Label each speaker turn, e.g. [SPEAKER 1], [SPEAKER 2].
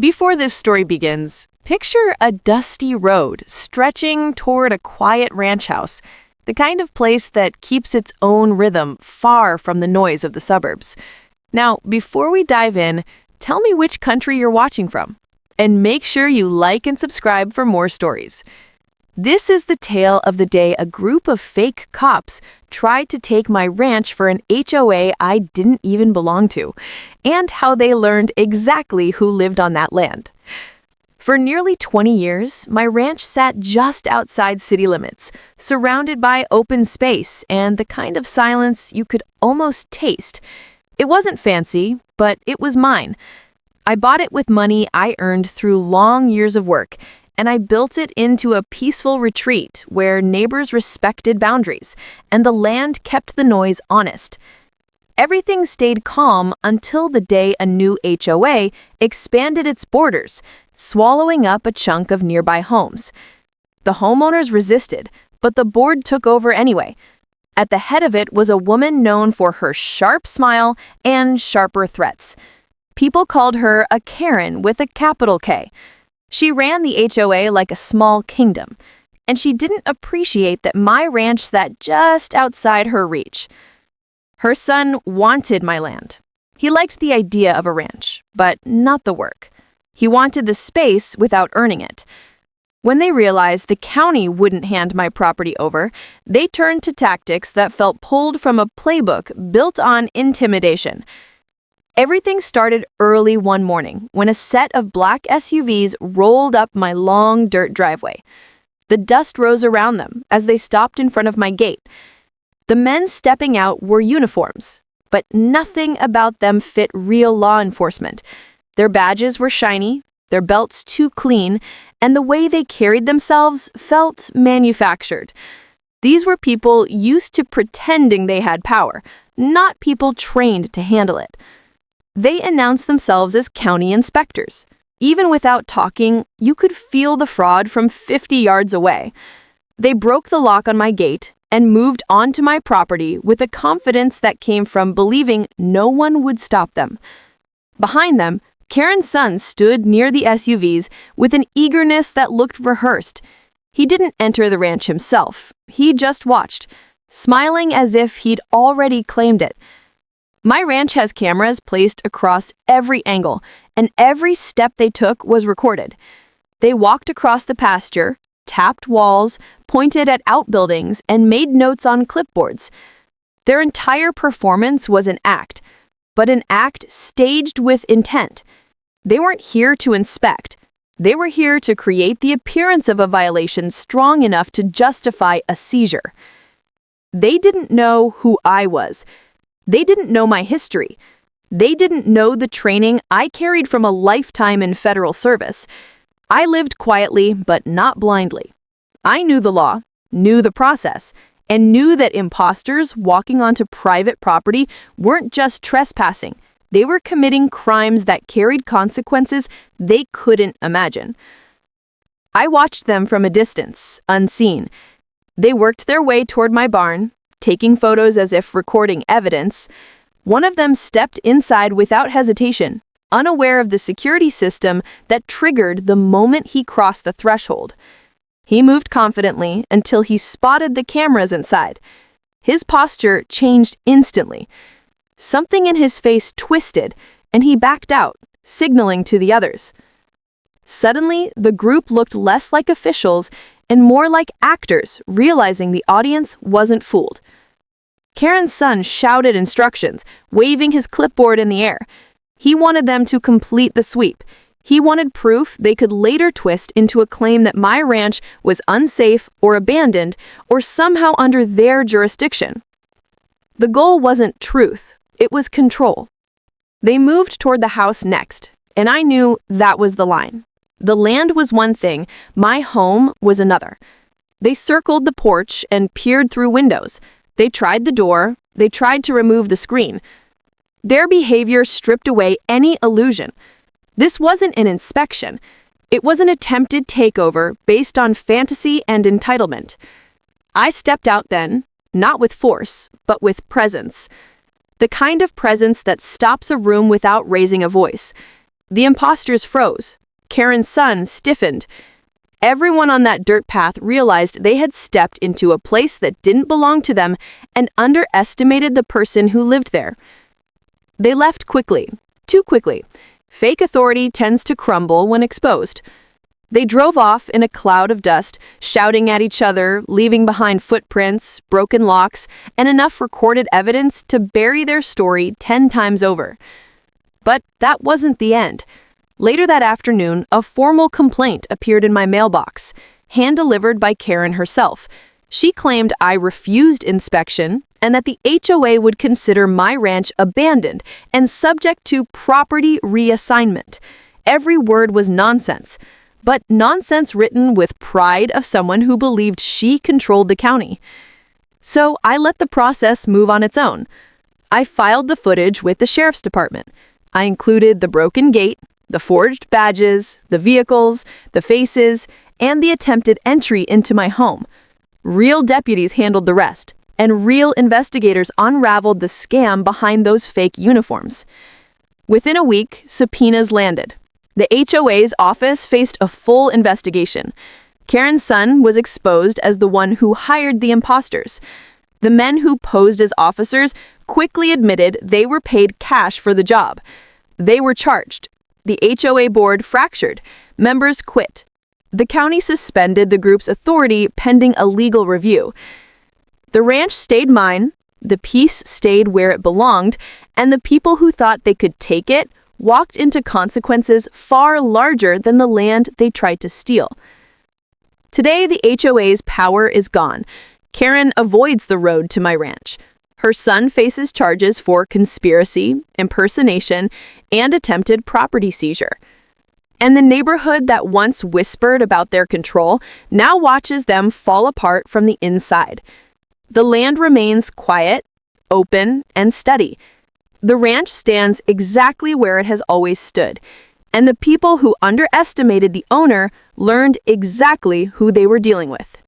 [SPEAKER 1] Before this story begins, picture a dusty road stretching toward a quiet ranch house, the kind of place that keeps its own rhythm far from the noise of the suburbs. Now, before we dive in, tell me which country you're watching from, and make sure you like and subscribe for more stories. This is the tale of the day a group of fake cops tried to take my ranch for an HOA I didn't even belong to, and how they learned exactly who lived on that land. For nearly 20 years, my ranch sat just outside city limits, surrounded by open space and the kind of silence you could almost taste. It wasn't fancy, but it was mine. I bought it with money I earned through long years of work, and I built it into a peaceful retreat where neighbors respected boundaries and the land kept the noise honest. Everything stayed calm until the day a new HOA expanded its borders, swallowing up a chunk of nearby homes. The homeowners resisted, but the board took over anyway. At the head of it was a woman known for her sharp smile and sharper threats. People called her a Karen with a capital K. She ran the HOA like a small kingdom, and she didn't appreciate that my ranch sat just outside her reach. Her son wanted my land. He liked the idea of a ranch, but not the work. He wanted the space without earning it. When they realized the county wouldn't hand my property over, they turned to tactics that felt pulled from a playbook built on intimidation. Everything started early one morning when a set of black SUVs rolled up my long dirt driveway. The dust rose around them as they stopped in front of my gate. The men stepping out wore uniforms, but nothing about them fit real law enforcement. Their badges were shiny, their belts too clean, and the way they carried themselves felt manufactured. These were people used to pretending they had power, not people trained to handle it. They announced themselves as county inspectors. Even without talking, you could feel the fraud from 50 yards away. They broke the lock on my gate and moved onto my property with a confidence that came from believing no one would stop them. Behind them, Karen's son stood near the SUVs with an eagerness that looked rehearsed. He didn't enter the ranch himself. He just watched, smiling as if he'd already claimed it. My ranch has cameras placed across every angle, and every step they took was recorded. They walked across the pasture, tapped walls, pointed at outbuildings, and made notes on clipboards. Their entire performance was an act, but an act staged with intent. They weren't here to inspect. They were here to create the appearance of a violation strong enough to justify a seizure. They didn't know who I was. They didn't know my history. They didn't know the training I carried from a lifetime in federal service. I lived quietly, but not blindly. I knew the law, knew the process, and knew that imposters walking onto private property weren't just trespassing. They were committing crimes that carried consequences they couldn't imagine. I watched them from a distance, unseen. They worked their way toward my barn, taking photos as if recording evidence. One of them stepped inside without hesitation, unaware of the security system that triggered the moment he crossed the threshold. He moved confidently until he spotted the cameras inside. His posture changed instantly. Something in his face twisted, and he backed out, signaling to the others. Suddenly, the group looked less like officials and more like actors, realizing the audience wasn't fooled. Karen's son shouted instructions, waving his clipboard in the air. He wanted them to complete the sweep. He wanted proof they could later twist into a claim that my ranch was unsafe or abandoned or somehow under their jurisdiction. The goal wasn't truth, it was control. They moved toward the house next, and I knew that was the line. The land was one thing, my home was another. They circled the porch and peered through windows. They tried the door. They tried to remove the screen. Their behavior stripped away any illusion. This wasn't an inspection. It was an attempted takeover based on fantasy and entitlement. I stepped out then, not with force, but with presence. The kind of presence that stops a room without raising a voice. The imposters froze. Karen's son stiffened. Everyone on that dirt path realized they had stepped into a place that didn't belong to them and underestimated the person who lived there. They left quickly, too quickly. Fake authority tends to crumble when exposed. They drove off in a cloud of dust, shouting at each other, leaving behind footprints, broken locks, and enough recorded evidence to bury their story 10 times over. But that wasn't the end. Later that afternoon, a formal complaint appeared in my mailbox, hand-delivered by Karen herself. She claimed I refused inspection and that the HOA would consider my ranch abandoned and subject to property reassignment. Every word was nonsense, but nonsense written with pride of someone who believed she controlled the county. So I let the process move on its own. I filed the footage with the sheriff's department. I included the broken gate, the forged badges, the vehicles, the faces, and the attempted entry into my home. Real deputies handled the rest, and real investigators unraveled the scam behind those fake uniforms. Within a week, subpoenas landed. The HOA's office faced a full investigation. Karen's son was exposed as the one who hired the imposters. The men who posed as officers quickly admitted they were paid cash for the job. They were charged. The HOA board fractured. Members quit. The county suspended the group's authority pending a legal review. The ranch stayed mine, the peace stayed where it belonged, and the people who thought they could take it walked into consequences far larger than the land they tried to steal. Today, the HOA's power is gone. Karen avoids the road to my ranch. Her son faces charges for conspiracy, impersonation, and attempted property seizure. And the neighborhood that once whispered about their control now watches them fall apart from the inside. The land remains quiet, open, and steady. The ranch stands exactly where it has always stood, and the people who underestimated the owner learned exactly who they were dealing with.